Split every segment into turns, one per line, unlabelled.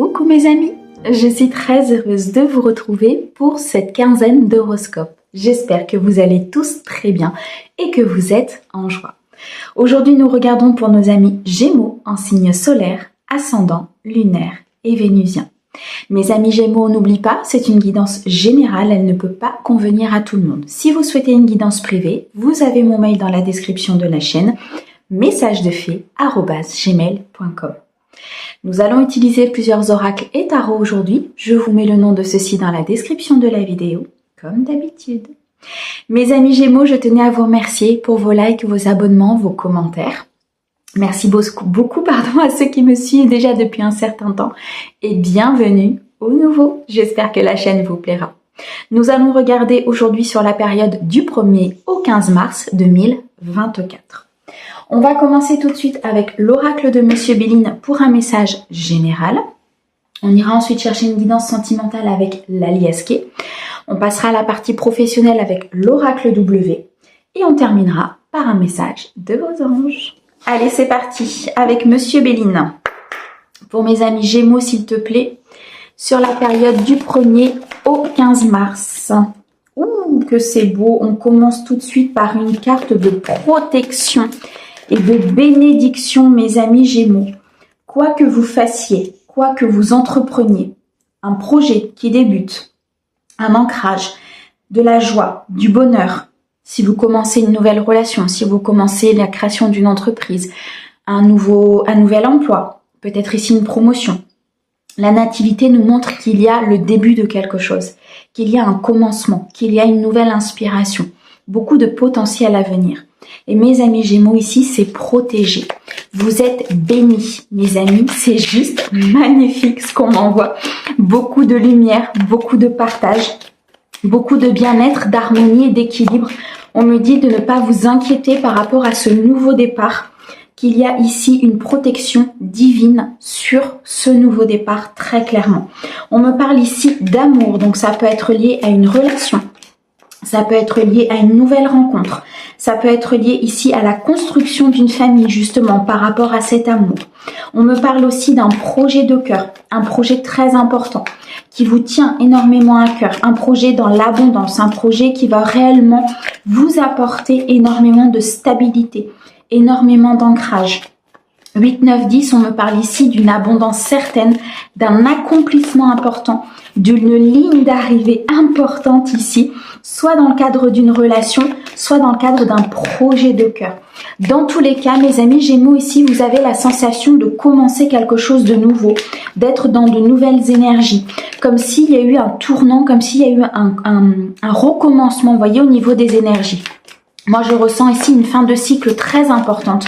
Coucou mes amis, je suis très heureuse de vous retrouver pour cette quinzaine d'horoscopes. J'espère que vous allez tous très bien et que vous êtes en joie. Aujourd'hui, nous regardons pour nos amis Gémeaux en signe solaire, ascendant, lunaire et vénusien. Mes amis Gémeaux, n'oubliez pas, c'est une guidance générale, elle ne peut pas convenir à tout le monde. Si vous souhaitez une guidance privée, vous avez mon mail dans la description de la chaîne, messagesdefée@gmail.com. Nous allons utiliser plusieurs oracles et tarots aujourd'hui. Je vous mets le nom de ceux-ci dans la description de la vidéo, comme d'habitude. Mes amis Gémeaux, je tenais à vous remercier pour vos likes, vos abonnements, vos commentaires. Merci beaucoup à ceux qui me suivent déjà depuis un certain temps et bienvenue aux nouveaux. J'espère que la chaîne vous plaira. Nous allons regarder aujourd'hui sur la période du 1er au 15 mars 2024. On va commencer tout de suite avec l'oracle de Monsieur Béline pour un message général. On ira ensuite chercher une guidance sentimentale avec l'Aliasqué. On passera à la partie professionnelle avec l'oracle W. Et on terminera par un message de vos anges. Allez, c'est parti avec Monsieur Béline. Pour mes amis Gémeaux, s'il te plaît, sur la période du 1er au 15 mars. Ouh, que c'est beau. On commence tout de suite par une carte de protection et de bénédiction, mes amis Gémeaux. Quoi que vous fassiez, quoi que vous entrepreniez, un projet qui débute, un ancrage, de la joie, du bonheur, si vous commencez une nouvelle relation, si vous commencez la création d'une entreprise, un nouvel emploi, peut-être ici une promotion. La nativité nous montre qu'il y a le début de quelque chose, qu'il y a un commencement, qu'il y a une nouvelle inspiration, beaucoup de potentiel à venir. Et mes amis Gémeaux ici, c'est protégé. Vous êtes bénis, mes amis. C'est juste magnifique ce qu'on m'envoie. Beaucoup de lumière, beaucoup de partage, beaucoup de bien-être, d'harmonie et d'équilibre. On me dit de ne pas vous inquiéter par rapport à ce nouveau départ, qu'il y a ici une protection divine sur ce nouveau départ très clairement. On me parle ici d'amour, donc ça peut être lié à une relation. Ça peut être lié à une nouvelle rencontre. Ça peut être lié ici à la construction d'une famille, justement, par rapport à cet amour. On me parle aussi d'un projet de cœur, un projet très important, qui vous tient énormément à cœur. Un projet dans l'abondance, un projet qui va réellement vous apporter énormément de stabilité, énormément d'ancrage. 8, 9, 10, on me parle ici d'une abondance certaine, d'un accomplissement important, d'une ligne d'arrivée importante ici, soit dans le cadre d'une relation, soit dans le cadre d'un projet de cœur. Dans tous les cas, mes amis Gémeaux, ici, vous avez la sensation de commencer quelque chose de nouveau, d'être dans de nouvelles énergies, comme s'il y a eu un tournant, comme s'il y a eu un recommencement, vous voyez, au niveau des énergies. Moi, je ressens ici une fin de cycle très importante.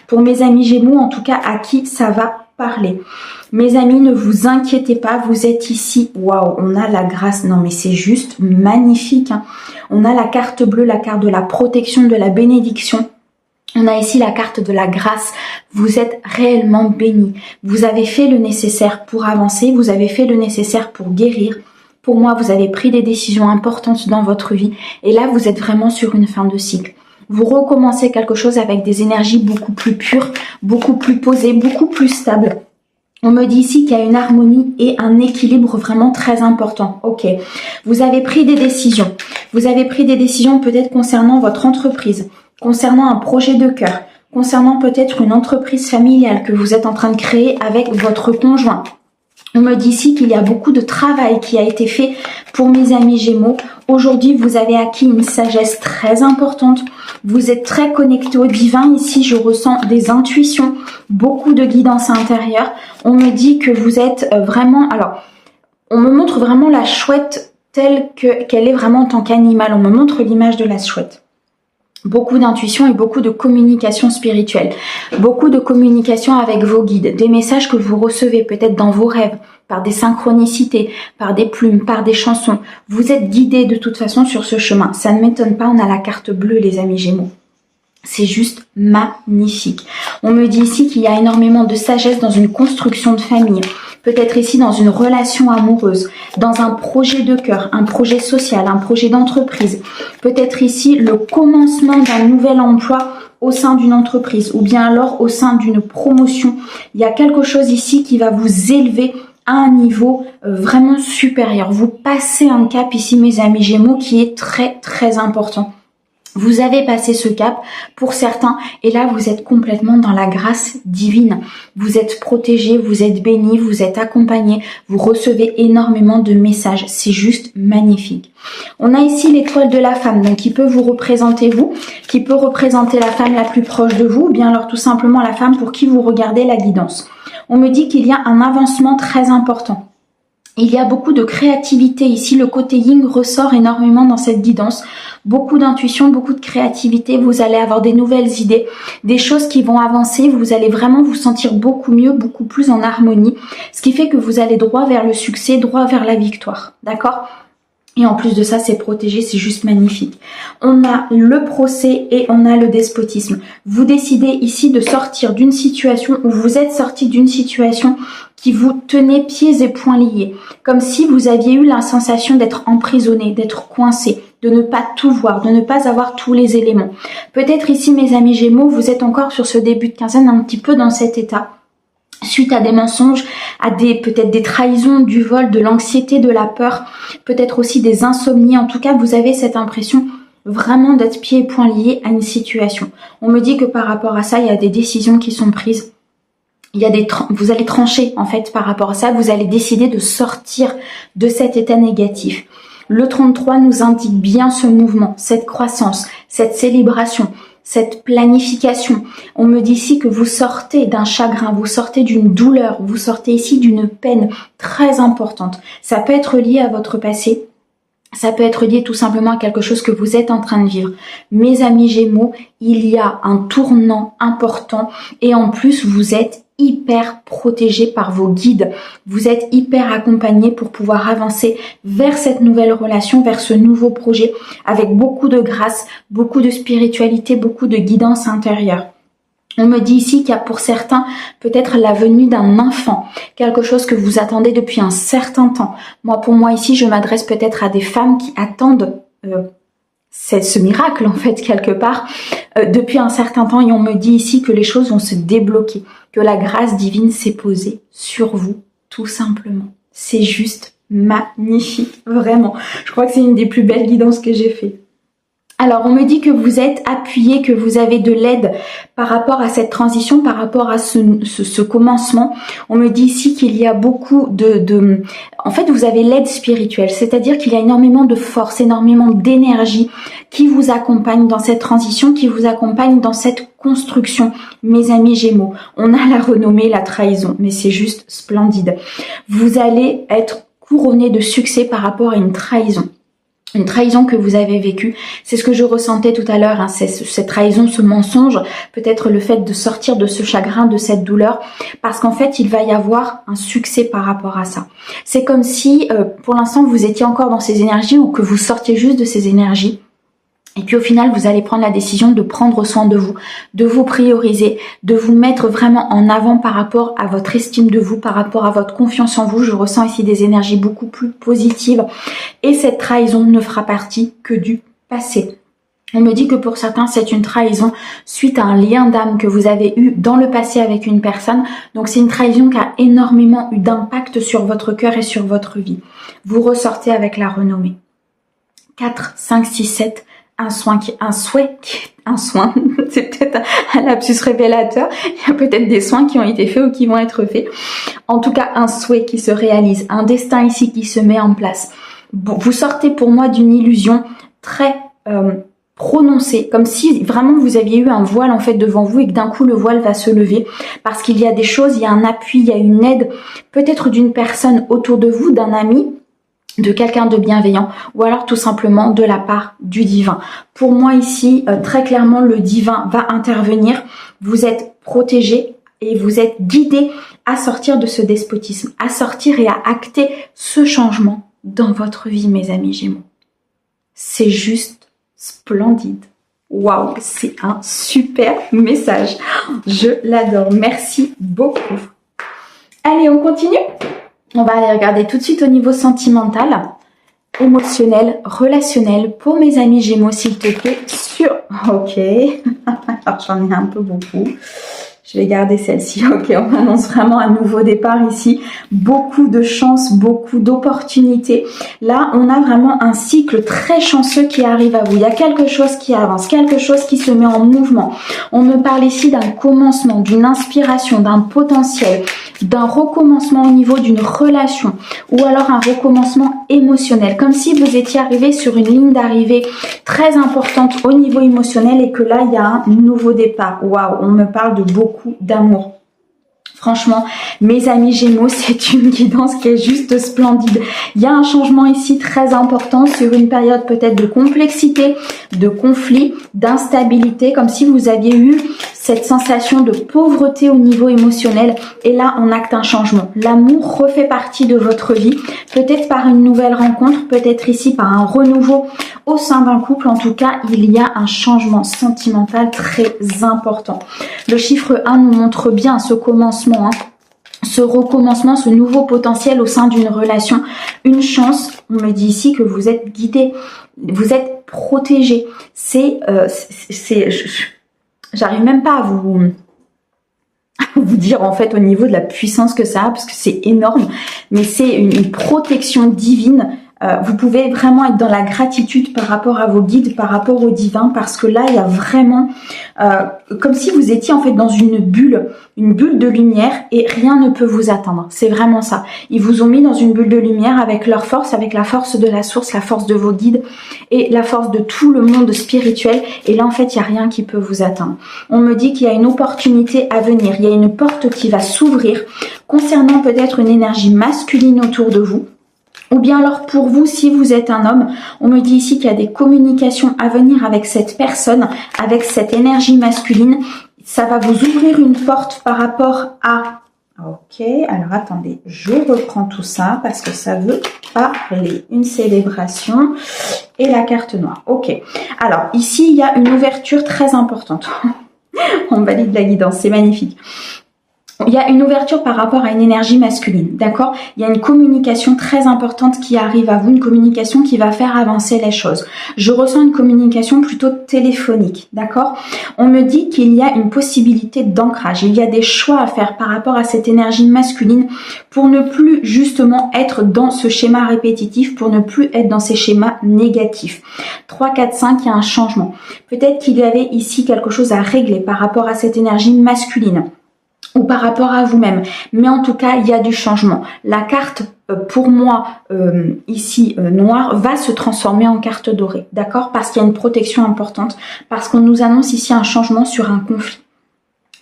Pour mes amis Gémeaux, en tout cas, à qui ça va parler. Mes amis, ne vous inquiétez pas, vous êtes ici. Waouh, on a la grâce. Non, mais c'est juste magnifique. Hein. On a la carte bleue, la carte de la protection, de la bénédiction. On a ici la carte de la grâce. Vous êtes réellement bénis. Vous avez fait le nécessaire pour avancer. Vous avez fait le nécessaire pour guérir. Pour moi, vous avez pris des décisions importantes dans votre vie. Et là, vous êtes vraiment sur une fin de cycle. Vous recommencez quelque chose avec des énergies beaucoup plus pures, beaucoup plus posées, beaucoup plus stables. On me dit ici qu'il y a une harmonie et un équilibre vraiment très important. Ok, vous avez pris des décisions. Vous avez pris des décisions peut-être concernant votre entreprise, concernant un projet de cœur, concernant peut-être une entreprise familiale que vous êtes en train de créer avec votre conjoint. On me dit ici qu'il y a beaucoup de travail qui a été fait pour mes amis Gémeaux. Aujourd'hui, vous avez acquis une sagesse très importante. Vous êtes très connectés au divin. Ici, je ressens des intuitions, beaucoup de guidance intérieure. On me dit que vous êtes vraiment... Alors, on me montre vraiment la chouette telle qu'elle est vraiment en tant qu'animal. On me montre l'image de la chouette. Beaucoup d'intuition et beaucoup de communication spirituelle. Beaucoup de communication avec vos guides. Des messages que vous recevez peut-être dans vos rêves, par des synchronicités, par des plumes, par des chansons. Vous êtes guidés de toute façon sur ce chemin. Ça ne m'étonne pas, on a la carte bleue, les amis Gémeaux. C'est juste magnifique. On me dit ici qu'il y a énormément de sagesse dans une construction de famille. Peut-être ici dans une relation amoureuse, dans un projet de cœur, un projet social, un projet d'entreprise. Peut-être ici le commencement d'un nouvel emploi au sein d'une entreprise ou bien alors au sein d'une promotion. Il y a quelque chose ici qui va vous élever à un niveau vraiment supérieur. Vous passez un cap ici, mes amis Gémeaux, qui est très très important. Vous avez passé ce cap pour certains et là vous êtes complètement dans la grâce divine. Vous êtes protégés, vous êtes bénis, vous êtes accompagnés, vous recevez énormément de messages. C'est juste magnifique. On a ici l'étoile de la femme, donc qui peut vous représenter vous, qui peut représenter la femme la plus proche de vous, ou bien alors tout simplement la femme pour qui vous regardez la guidance. On me dit qu'il y a un avancement très important. Il y a beaucoup de créativité ici, le côté yin ressort énormément dans cette guidance. Beaucoup d'intuition, beaucoup de créativité, vous allez avoir des nouvelles idées, des choses qui vont avancer, vous allez vraiment vous sentir beaucoup mieux, beaucoup plus en harmonie, ce qui fait que vous allez droit vers le succès, droit vers la victoire, d'accord ? Et en plus de ça, c'est protégé, c'est juste magnifique. On a le procès et on a le despotisme. Vous décidez ici de sortir d'une situation où vous êtes sorti d'une situation qui vous tenait pieds et poings liés. Comme si vous aviez eu la sensation d'être emprisonné, d'être coincé, de ne pas tout voir, de ne pas avoir tous les éléments. Peut-être ici, mes amis Gémeaux, vous êtes encore sur ce début de quinzaine un petit peu dans cet état. Suite à des mensonges, à peut-être des trahisons, du vol, de l'anxiété, de la peur, peut-être aussi des insomnies. En tout cas, vous avez cette impression vraiment d'être pieds et poings liés à une situation. On me dit que par rapport à ça, il y a des décisions qui sont prises. Vous allez trancher en fait par rapport à ça. Vous allez décider de sortir de cet état négatif. Le 33 nous indique bien ce mouvement, cette croissance, cette célébration, cette planification. On me dit ici que vous sortez d'un chagrin, vous sortez d'une douleur, vous sortez ici d'une peine très importante. Ça peut être lié à votre passé, ça peut être lié tout simplement à quelque chose que vous êtes en train de vivre. Mes amis Gémeaux, il y a un tournant important et en plus vous êtes hyper protégé par vos guides. Vous êtes hyper accompagné pour pouvoir avancer vers cette nouvelle relation, vers ce nouveau projet avec beaucoup de grâce, beaucoup de spiritualité, beaucoup de guidance intérieure. On me dit ici qu'il y a pour certains peut-être la venue d'un enfant, quelque chose que vous attendez depuis un certain temps. Pour moi ici, je m'adresse peut-être à des femmes qui attendent c'est ce miracle en fait quelque part depuis un certain temps et on me dit ici que les choses vont se débloquer, que la grâce divine s'est posée sur vous tout simplement. C'est juste magnifique, vraiment. Je crois que c'est une des plus belles guidances que j'ai fait. Alors, on me dit que vous êtes appuyé, que vous avez de l'aide par rapport à cette transition, par rapport à ce commencement. On me dit ici qu'il y a beaucoup En fait, vous avez l'aide spirituelle, c'est-à-dire qu'il y a énormément de force, énormément d'énergie qui vous accompagne dans cette transition, qui vous accompagne dans cette construction. Mes amis Gémeaux, on a la renommée, la trahison, mais c'est juste splendide. Vous allez être couronné de succès par rapport à une trahison. Une trahison que vous avez vécue, c'est ce que je ressentais tout à l'heure, c'est cette trahison, ce mensonge, peut-être le fait de sortir de ce chagrin, de cette douleur, parce qu'en fait, il va y avoir un succès par rapport à ça. C'est comme si, pour l'instant, vous étiez encore dans ces énergies ou que vous sortiez juste de ces énergies. Et puis au final, vous allez prendre la décision de prendre soin de vous prioriser, de vous mettre vraiment en avant par rapport à votre estime de vous, par rapport à votre confiance en vous. Je ressens ici des énergies beaucoup plus positives. Et cette trahison ne fera partie que du passé. On me dit que pour certains, c'est une trahison suite à un lien d'âme que vous avez eu dans le passé avec une personne. Donc c'est une trahison qui a énormément eu d'impact sur votre cœur et sur votre vie. Vous ressortez avec la renommée. 4, 5, 6, 7... Un soin, c'est peut-être un lapsus révélateur, il y a peut-être des soins qui ont été faits ou qui vont être faits. En tout cas, un souhait qui se réalise, un destin ici qui se met en place. Vous sortez pour moi d'une illusion très prononcée, comme si vraiment vous aviez eu un voile en fait devant vous et que d'un coup le voile va se lever parce qu'il y a des choses, il y a un appui, il y a une aide, peut-être d'une personne autour de vous, d'un ami, de quelqu'un de bienveillant ou alors tout simplement de la part du divin. Pour moi ici, très clairement, le divin va intervenir. Vous êtes protégé et vous êtes guidé à sortir de ce despotisme, à sortir et à acter ce changement dans votre vie, mes amis Gémeaux. C'est juste splendide. Waouh, c'est un super message. Je l'adore. Merci beaucoup. Allez, on continue ? On va aller regarder tout de suite au niveau sentimental, émotionnel, relationnel pour mes amis Gémeaux, s'il te plaît, Ok. Alors, j'en ai un peu beaucoup. Je vais garder celle-ci. Ok, on annonce vraiment un nouveau départ ici. Beaucoup de chance, beaucoup d'opportunités. Là, on a vraiment un cycle très chanceux qui arrive à vous. Il y a quelque chose qui avance, quelque chose qui se met en mouvement. On me parle ici d'un commencement, d'une inspiration, d'un potentiel, d'un recommencement au niveau d'une relation ou alors un recommencement émotionnel. Comme si vous étiez arrivé sur une ligne d'arrivée très importante au niveau émotionnel et que là, il y a un nouveau départ. Waouh, on me parle de beaucoup d'amour. Franchement, mes amis Gémeaux, c'est une guidance qui est juste splendide. Il y a un changement ici très important sur une période peut-être de complexité, de conflit, d'instabilité, comme si vous aviez eu cette sensation de pauvreté au niveau émotionnel. Et là, on acte un changement. L'amour refait partie de votre vie, peut-être par une nouvelle rencontre, peut-être ici par un renouveau au sein d'un couple. En tout cas, il y a un changement sentimental très important. Le chiffre 1 nous montre bien ce commencement, ce recommencement, ce nouveau potentiel au sein d'une relation. Une chance, on me dit ici que vous êtes guidé, vous êtes protégé. J'arrive même pas à vous dire en fait au niveau de la puissance que ça a, parce que c'est énorme, mais c'est une protection divine. Vous pouvez vraiment être dans la gratitude par rapport à vos guides, par rapport au divin, parce que là, il y a vraiment comme si vous étiez en fait dans une bulle de lumière et rien ne peut vous atteindre. C'est vraiment ça. Ils vous ont mis dans une bulle de lumière avec leur force, avec la force de la source, la force de vos guides et la force de tout le monde spirituel. Et là, en fait, il n'y a rien qui peut vous atteindre. On me dit qu'il y a une opportunité à venir. Il y a une porte qui va s'ouvrir concernant peut-être une énergie masculine autour de vous. Ou bien alors pour vous, si vous êtes un homme, on me dit ici qu'il y a des communications à venir avec cette personne, avec cette énergie masculine. Ça va vous ouvrir une porte par rapport à... Ok, alors attendez, je reprends tout ça parce que ça veut parler. Une célébration et la carte noire. Ok, alors ici, il y a une ouverture très importante. On valide la guidance, c'est magnifique. Il y a une ouverture par rapport à une énergie masculine, d'accord? Il y a une communication très importante qui arrive à vous, une communication qui va faire avancer les choses. Je ressens une communication plutôt téléphonique, d'accord? On me dit qu'il y a une possibilité d'ancrage. Il y a des choix à faire par rapport à cette énergie masculine pour ne plus justement être dans ce schéma répétitif, pour ne plus être dans ces schémas négatifs. 3, 4, 5, il y a un changement. Peut-être qu'il y avait ici quelque chose à régler par rapport à cette énergie masculine, ou par rapport à vous-même. Mais en tout cas, il y a du changement. La carte, pour moi, ici, noire, va se transformer en carte dorée. D'accord? Parce qu'il y a une protection importante. Parce qu'on nous annonce ici un changement sur un conflit,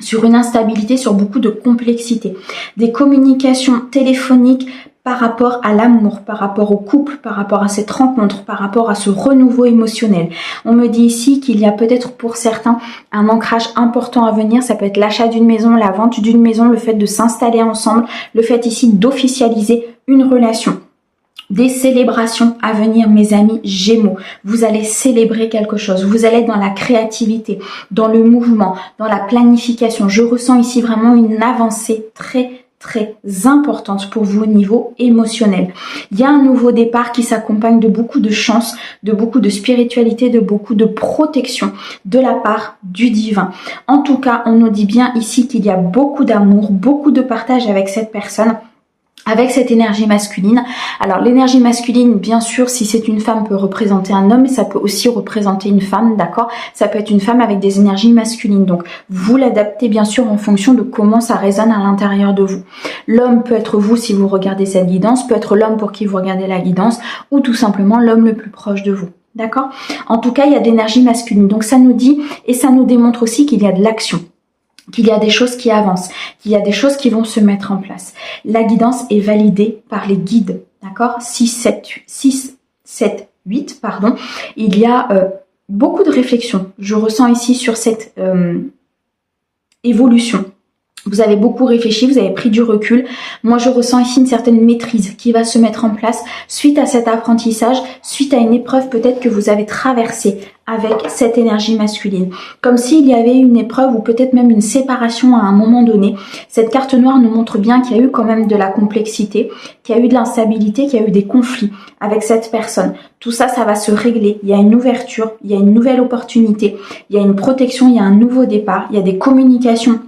sur une instabilité, sur beaucoup de complexité. Des communications téléphoniques par rapport à l'amour, par rapport au couple, par rapport à cette rencontre, par rapport à ce renouveau émotionnel. On me dit ici qu'il y a peut-être pour certains un ancrage important à venir. Ça peut être l'achat d'une maison, la vente d'une maison, le fait de s'installer ensemble, le fait ici d'officialiser une relation. Des célébrations à venir, mes amis Gémeaux. Vous allez célébrer quelque chose. Vous allez être dans la créativité, dans le mouvement, dans la planification. Je ressens ici vraiment une avancée très importante pour vous au niveau émotionnel. Il y a un nouveau départ qui s'accompagne de beaucoup de chance, de beaucoup de spiritualité, de beaucoup de protection de la part du divin. En tout cas, on nous dit bien ici qu'il y a beaucoup d'amour, beaucoup de partage avec cette personne, avec cette énergie masculine. Alors l'énergie masculine, bien sûr, si c'est une femme, peut représenter un homme, mais ça peut aussi représenter une femme, d'accord? Ça peut être une femme avec des énergies masculines. Donc vous l'adaptez bien sûr en fonction de comment ça résonne à l'intérieur de vous. L'homme peut être vous si vous regardez cette guidance, peut être l'homme pour qui vous regardez la guidance, ou tout simplement l'homme le plus proche de vous. D'accord? En tout cas, il y a d'énergie masculine. Donc ça nous dit, et ça nous démontre aussi qu'il y a de l'action, qu'il y a des choses qui avancent, qu'il y a des choses qui vont se mettre en place. La guidance est validée par les guides, d'accord? 6, 7, 8, pardon. Il y a beaucoup de réflexion. Je ressens ici sur cette évolution. Vous avez beaucoup réfléchi, vous avez pris du recul. Moi, je ressens ici une certaine maîtrise qui va se mettre en place suite à cet apprentissage, suite à une épreuve peut-être que vous avez traversée avec cette énergie masculine. Comme s'il y avait une épreuve ou peut-être même une séparation à un moment donné. Cette carte noire nous montre bien qu'il y a eu quand même de la complexité, qu'il y a eu de l'instabilité, qu'il y a eu des conflits avec cette personne. Tout ça, ça va se régler. Il y a une ouverture, il y a une nouvelle opportunité, il y a une protection, il y a un nouveau départ, il y a des communications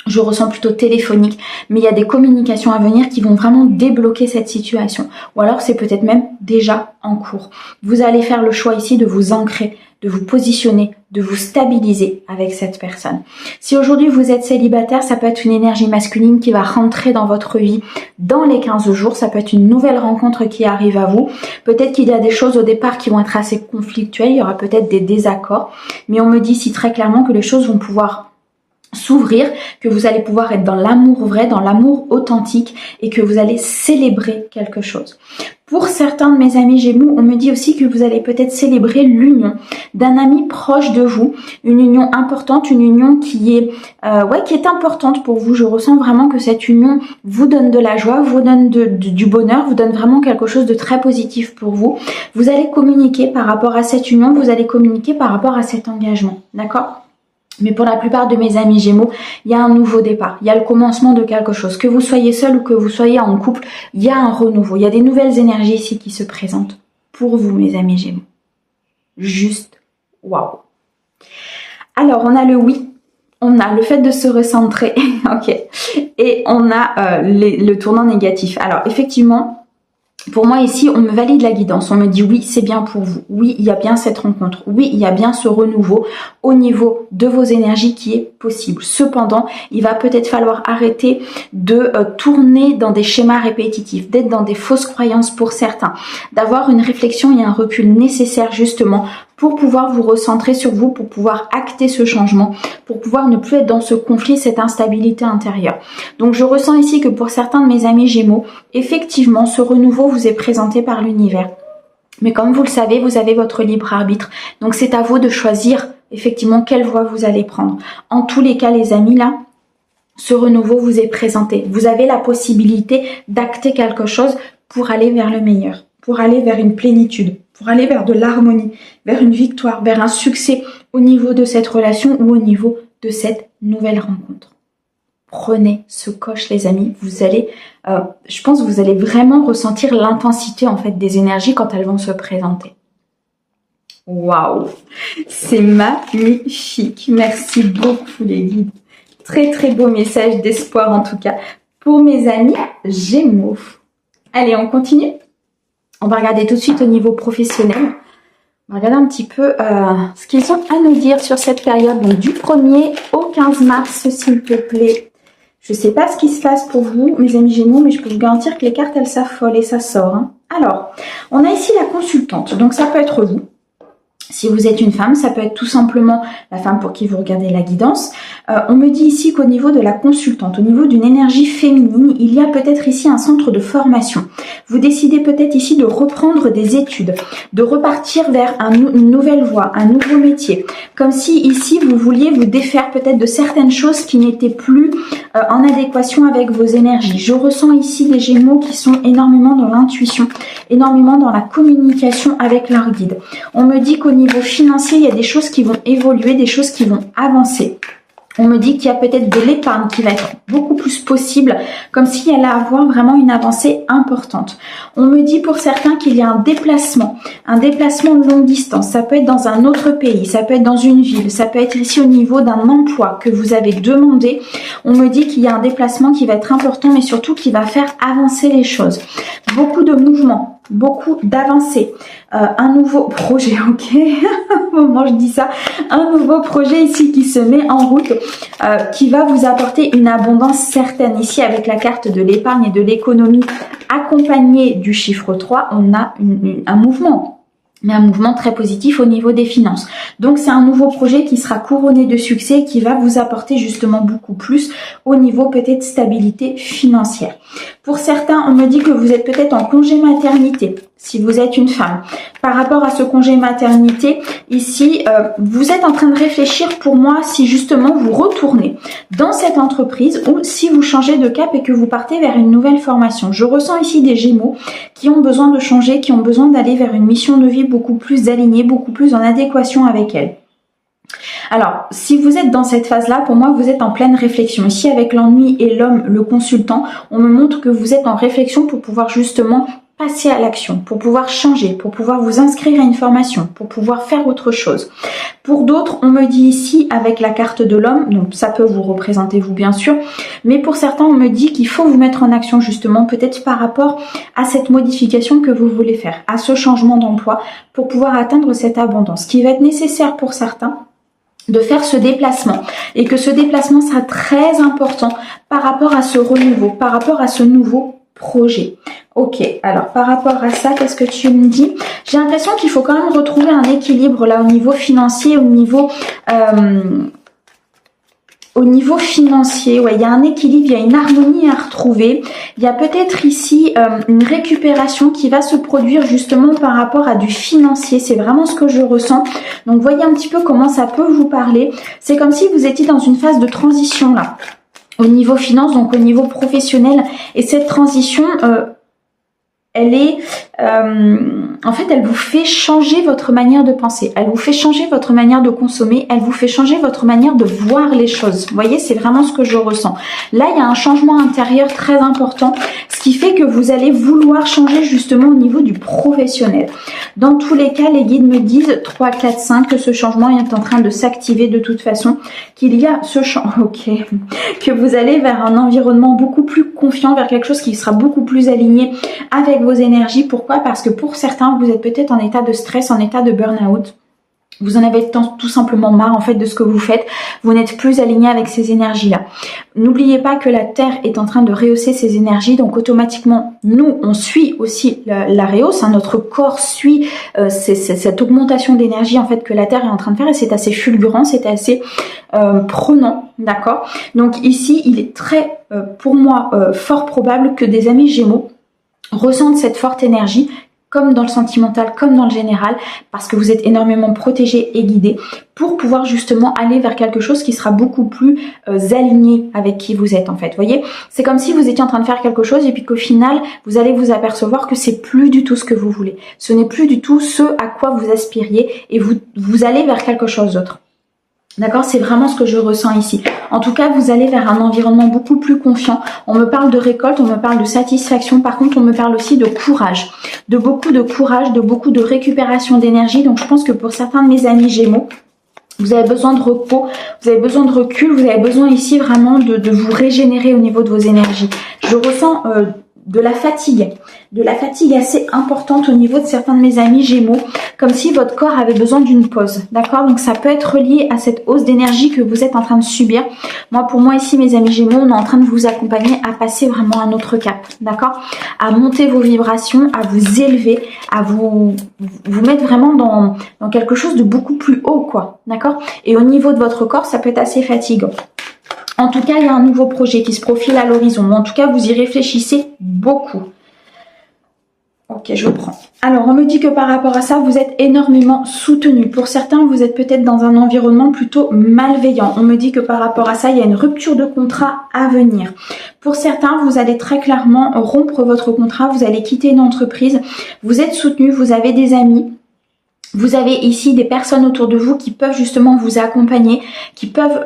Je ressens plutôt téléphonique, mais il y a des communications à venir qui vont vraiment débloquer cette situation. Ou alors c'est peut-être même déjà en cours. Vous allez faire le choix ici de vous ancrer, de vous positionner, de vous stabiliser avec cette personne. Si aujourd'hui vous êtes célibataire, ça peut être une énergie masculine qui va rentrer dans votre vie dans les 15 jours. Ça peut être une nouvelle rencontre qui arrive à vous. Peut-être qu'il y a des choses au départ qui vont être assez conflictuelles. Il y aura peut-être des désaccords. Mais on me dit ici très clairement que les choses vont pouvoir s'ouvrir, que vous allez pouvoir être dans l'amour vrai, dans l'amour authentique et que vous allez célébrer quelque chose. Pour certains de mes amis Gémeaux, on me dit aussi que vous allez peut-être célébrer l'union d'un ami proche de vous, une union importante, une union qui est importante pour vous. Je ressens vraiment que cette union vous donne de la joie, vous donne du bonheur, vous donne vraiment quelque chose de très positif pour vous. Vous allez communiquer par rapport à cette union, vous allez communiquer par rapport à cet engagement, d'accord ? Mais pour la plupart de mes amis Gémeaux, il y a un nouveau départ, il y a le commencement de quelque chose. Que vous soyez seul ou que vous soyez en couple, il y a un renouveau, il y a des nouvelles énergies ici qui se présentent pour vous, mes amis Gémeaux. Juste, waouh. Alors, on a le oui, on a le fait de se recentrer, ok, et on a le tournant négatif. Alors, effectivement, pour moi ici, on me valide la guidance, on me dit oui, c'est bien pour vous, oui, il y a bien cette rencontre, oui, il y a bien ce renouveau au niveau de vos énergies qui est possible. Cependant, il va peut-être falloir arrêter de tourner dans des schémas répétitifs, d'être dans des fausses croyances pour certains, d'avoir une réflexion et un recul nécessaire justement pour pouvoir vous recentrer sur vous, pour pouvoir acter ce changement, pour pouvoir ne plus être dans ce conflit, cette instabilité intérieure. Donc je ressens ici que pour certains de mes amis Gémeaux, effectivement, ce renouveau vous est présenté par l'univers. Mais comme vous le savez, vous avez votre libre arbitre. Donc c'est à vous de choisir effectivement quelle voie vous allez prendre. En tous les cas, les amis, là, ce renouveau vous est présenté. Vous avez la possibilité d'acter quelque chose pour aller vers le meilleur, pour aller vers une plénitude, pour aller vers de l'harmonie, vers une victoire, vers un succès au niveau de cette relation ou au niveau de cette nouvelle rencontre. Prenez ce coche, les amis. Vous allez, je pense que vous allez vraiment ressentir l'intensité en fait des énergies quand elles vont se présenter. Waouh, c'est magnifique. Merci beaucoup les guides. Très très beau message d'espoir en tout cas pour mes amis Gémeaux. Allez, on continue. On va regarder tout de suite au niveau professionnel. On va regarder un petit peu ce qu'ils ont à nous dire sur cette période. Donc du 1er au 15 mars, s'il te plaît. Je ne sais pas ce qui se passe pour vous, mes amis Gémeaux, mais je peux vous garantir que les cartes, elles s'affolent et ça sort. Hein. Alors, on a ici la consultante. Donc ça peut être vous. Si vous êtes une femme, ça peut être tout simplement la femme pour qui vous regardez la guidance. On me dit ici qu'au niveau de la consultante, au niveau d'une énergie féminine, il y a peut-être ici un centre de formation. Vous décidez peut-être ici de reprendre des études, de repartir vers une nouvelle voie, un nouveau métier. Comme si ici vous vouliez vous défaire peut-être de certaines choses qui n'étaient plus en adéquation avec vos énergies. Je ressens ici des Gémeaux qui sont énormément dans l'intuition, énormément dans la communication avec leur guide. On me dit qu'au niveau financier, il y a des choses qui vont évoluer, des choses qui vont avancer. On me dit qu'il y a peut-être de l'épargne qui va être beaucoup plus possible, comme s'il allait avoir vraiment une avancée importante. On me dit pour certains qu'il y a un déplacement de longue distance. Ça peut être dans un autre pays, ça peut être dans une ville, ça peut être ici au niveau d'un emploi que vous avez demandé. On me dit qu'il y a un déplacement qui va être important, mais surtout qui va faire avancer les choses. Beaucoup de mouvements, beaucoup d'avancées. Un nouveau projet, ok. Au moment où je dis ça, un nouveau projet ici qui se met en route, qui va vous apporter une abondance certaine. Ici, avec la carte de l'épargne et de l'économie accompagnée du chiffre 3, on a un mouvement. Mais un mouvement très positif au niveau des finances. Donc c'est un nouveau projet qui sera couronné de succès et qui va vous apporter justement beaucoup plus au niveau peut-être stabilité financière. Pour certains, on me dit que vous êtes peut-être en congé maternité, si vous êtes une femme. Par rapport à ce congé maternité, ici, vous êtes en train de réfléchir pour moi si justement vous retournez dans cette entreprise ou si vous changez de cap et que vous partez vers une nouvelle formation. Je ressens ici des Gémeaux qui ont besoin de changer, qui ont besoin d'aller vers une mission de vie beaucoup plus alignée, beaucoup plus en adéquation avec elle. Alors, si vous êtes dans cette phase-là, pour moi, vous êtes en pleine réflexion. Ici, avec l'ennui et l'homme, le consultant, on me montre que vous êtes en réflexion pour pouvoir justement passer à l'action, pour pouvoir changer, pour pouvoir vous inscrire à une formation, pour pouvoir faire autre chose. Pour d'autres, on me dit ici avec la carte de l'homme, donc ça peut vous représenter vous bien sûr, mais pour certains on me dit qu'il faut vous mettre en action justement peut-être par rapport à cette modification que vous voulez faire, à ce changement d'emploi pour pouvoir atteindre cette abondance. Ce qui va être nécessaire pour certains de faire ce déplacement et que ce déplacement sera très important par rapport à ce renouveau, par rapport à ce nouveau projet. Ok, alors par rapport à ça, qu'est-ce que tu me dis? J'ai l'impression qu'il faut quand même retrouver un équilibre là au niveau financier, au niveau financier, ouais, il y a un équilibre, il y a une harmonie à retrouver. Il y a peut-être ici une récupération qui va se produire justement par rapport à du financier. C'est vraiment ce que je ressens. Donc voyez un petit peu comment ça peut vous parler. C'est comme si vous étiez dans une phase de transition là, au niveau finance, donc au niveau professionnel. Et cette transition, elle est, en fait, elle vous fait changer votre manière de penser. Elle vous fait changer votre manière de consommer. Elle vous fait changer votre manière de voir les choses. Vous voyez, c'est vraiment ce que je ressens. Là, il y a un changement intérieur très important, ce qui fait que vous allez vouloir changer justement au niveau du professionnel. Dans tous les cas, les guides me disent 3, 4, 5 que ce changement est en train de s'activer de toute façon, qu'il y a ce changement, ok, que vous allez vers un environnement beaucoup plus confiant, vers quelque chose qui sera beaucoup plus aligné avec vos énergies. Pourquoi? Parce que pour certains, vous êtes peut-être en état de stress, en état de burn-out. Vous en avez tout simplement marre en fait de ce que vous faites. Vous n'êtes plus aligné avec ces énergies-là. N'oubliez pas que la Terre est en train de rehausser ses énergies. Donc automatiquement, nous, on suit aussi la rehausse. Hein, notre corps suit cette augmentation d'énergie en fait que la Terre est en train de faire. Et c'est assez fulgurant, c'est assez prenant. D'accord? Donc ici, il est très, pour moi, fort probable que des amis Gémeaux ressentent cette forte énergie, comme dans le sentimental, comme dans le général, parce que vous êtes énormément protégé et guidé pour pouvoir justement aller vers quelque chose qui sera beaucoup plus aligné avec qui vous êtes en fait. Vous voyez, c'est comme si vous étiez en train de faire quelque chose et puis qu'au final, vous allez vous apercevoir que c'est plus du tout ce que vous voulez. Ce n'est plus du tout ce à quoi vous aspiriez et vous allez vers quelque chose d'autre. D'accord, c'est vraiment ce que je ressens ici. En tout cas, vous allez vers un environnement beaucoup plus confiant. On me parle de récolte, on me parle de satisfaction. Par contre, on me parle aussi de courage. De beaucoup de récupération d'énergie. Donc, je pense que pour certains de mes amis Gémeaux, vous avez besoin de repos, vous avez besoin de recul, vous avez besoin ici vraiment de vous régénérer au niveau de vos énergies. Je ressens de la fatigue assez importante au niveau de certains de mes amis Gémeaux, comme si votre corps avait besoin d'une pause, d'accord? Donc ça peut être lié à cette hausse d'énergie que vous êtes en train de subir. Pour moi ici, mes amis Gémeaux, on est en train de vous accompagner à passer vraiment un autre cap, d'accord? À monter vos vibrations, à vous élever, à vous mettre vraiment dans quelque chose de beaucoup plus haut, quoi, d'accord? Et au niveau de votre corps, ça peut être assez fatigant. En tout cas, il y a un nouveau projet qui se profile à l'horizon. En tout cas, vous y réfléchissez beaucoup. Ok, je prends. Alors, on me dit que par rapport à ça, vous êtes énormément soutenu. Pour certains, vous êtes peut-être dans un environnement plutôt malveillant. On me dit que par rapport à ça, il y a une rupture de contrat à venir. Pour certains, vous allez très clairement rompre votre contrat. Vous allez quitter une entreprise. Vous êtes soutenu, vous avez des amis. Vous avez ici des personnes autour de vous qui peuvent justement vous accompagner, qui peuvent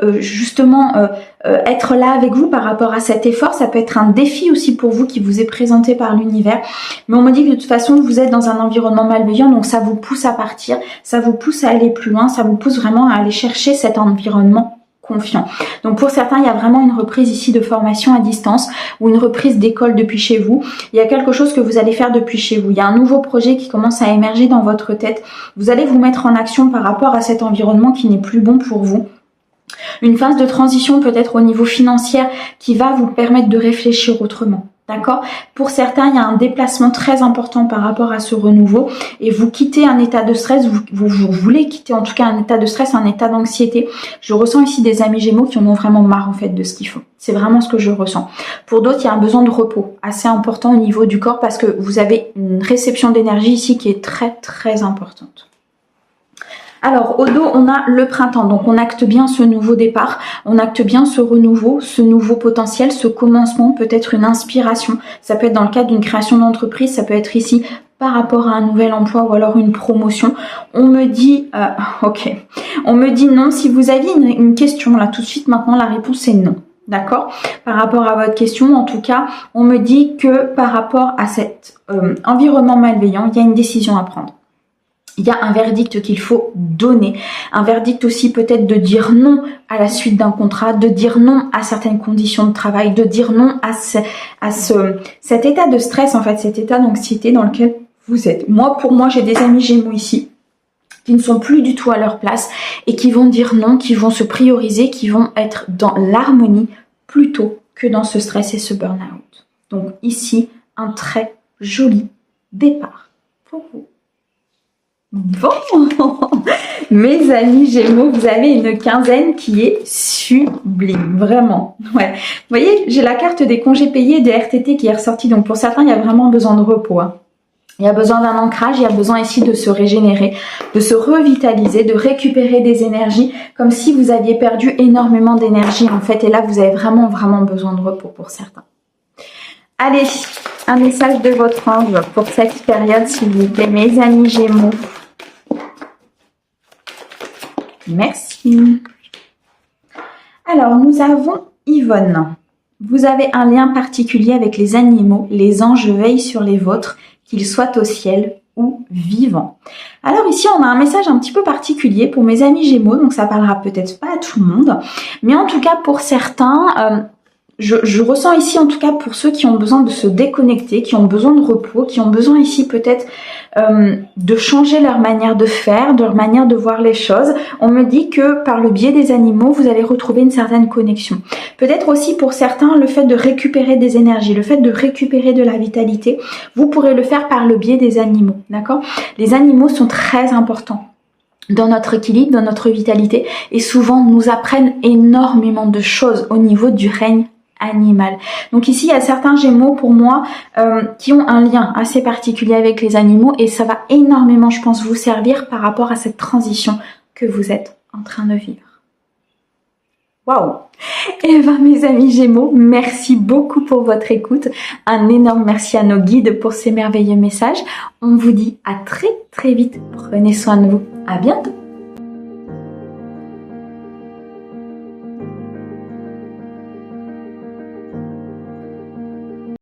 être là avec vous par rapport à cet effort. Ça peut être un défi aussi pour vous qui vous est présenté par l'univers. Mais on me dit que de toute façon, vous êtes dans un environnement malveillant, donc ça vous pousse à partir, ça vous pousse à aller plus loin, ça vous pousse vraiment à aller chercher cet environnement confiant. Donc pour certains, il y a vraiment une reprise ici de formation à distance ou une reprise d'école depuis chez vous. Il y a quelque chose que vous allez faire depuis chez vous. Il y a un nouveau projet qui commence à émerger dans votre tête. Vous allez vous mettre en action par rapport à cet environnement qui n'est plus bon pour vous. Une phase de transition peut-être au niveau financier qui va vous permettre de réfléchir autrement. D'accord? Pour certains, il y a un déplacement très important par rapport à ce renouveau et vous quittez un état de stress, vous voulez quitter en tout cas un état de stress, un état d'anxiété. Je ressens ici des amis Gémeaux qui en ont vraiment marre en fait de ce qu'ils font. C'est vraiment ce que je ressens. Pour d'autres, il y a un besoin de repos assez important au niveau du corps parce que vous avez une réception d'énergie ici qui est très très importante. Alors, au dos, on a le printemps. Donc, on acte bien ce nouveau départ. On acte bien ce renouveau, ce nouveau potentiel, ce commencement, peut-être une inspiration. Ça peut être dans le cadre d'une création d'entreprise. Ça peut être ici par rapport à un nouvel emploi ou alors une promotion. On me dit, on me dit non. Si vous aviez une question là tout de suite, maintenant, la réponse est non. D'accord? Par rapport à votre question, en tout cas, on me dit que par rapport à cet environnement malveillant, il y a une décision à prendre. Il y a un verdict qu'il faut donner. Un verdict aussi peut-être de dire non à la suite d'un contrat, de dire non à certaines conditions de travail, de dire non à cet état de stress, en fait, cet état d'anxiété dans lequel vous êtes. Moi, pour moi, j'ai des amis Gémeaux ici qui ne sont plus du tout à leur place et qui vont dire non, qui vont se prioriser, qui vont être dans l'harmonie plutôt que dans ce stress et ce burn-out. Donc ici, un très joli départ pour vous. Bon, mes amis Gémeaux, vous avez une quinzaine qui est sublime, vraiment. Ouais. Vous voyez, j'ai la carte des congés payés des RTT qui est ressortie. Donc pour certains, il y a vraiment besoin de repos. Il y a besoin d'un ancrage, il y a besoin ici de se régénérer, de se revitaliser, de récupérer des énergies, comme si vous aviez perdu énormément d'énergie en fait. Et là, vous avez vraiment besoin de repos pour certains. Allez, un message de votre ange pour cette période, s'il vous plaît, mes amis Gémeaux. Merci. Alors, nous avons Yvonne. Vous avez un lien particulier avec les animaux. Les anges veillent sur les vôtres, qu'ils soient au ciel ou vivants. Alors ici, on a un message un petit peu particulier pour mes amis Gémeaux, donc ça parlera peut-être pas à tout le monde, mais en tout cas pour certains, je ressens ici en tout cas pour ceux qui ont besoin de se déconnecter, qui ont besoin de repos, qui ont besoin ici peut-être de changer leur manière de faire, leur manière de voir les choses. On me dit que par le biais des animaux, vous allez retrouver une certaine connexion. Peut-être aussi pour certains, le fait de récupérer des énergies, le fait de récupérer de la vitalité, vous pourrez le faire par le biais des animaux, d'accord? Les animaux sont très importants dans notre équilibre, dans notre vitalité et souvent nous apprennent énormément de choses au niveau du règne animal. Donc ici, il y a certains Gémeaux pour moi qui ont un lien assez particulier avec les animaux et ça va énormément, je pense, vous servir par rapport à cette transition que vous êtes en train de vivre. Waouh! Eh bien, mes amis Gémeaux, merci beaucoup pour votre écoute. Un énorme merci à nos guides pour ces merveilleux messages. On vous dit à très vite. Prenez soin de vous. À bientôt!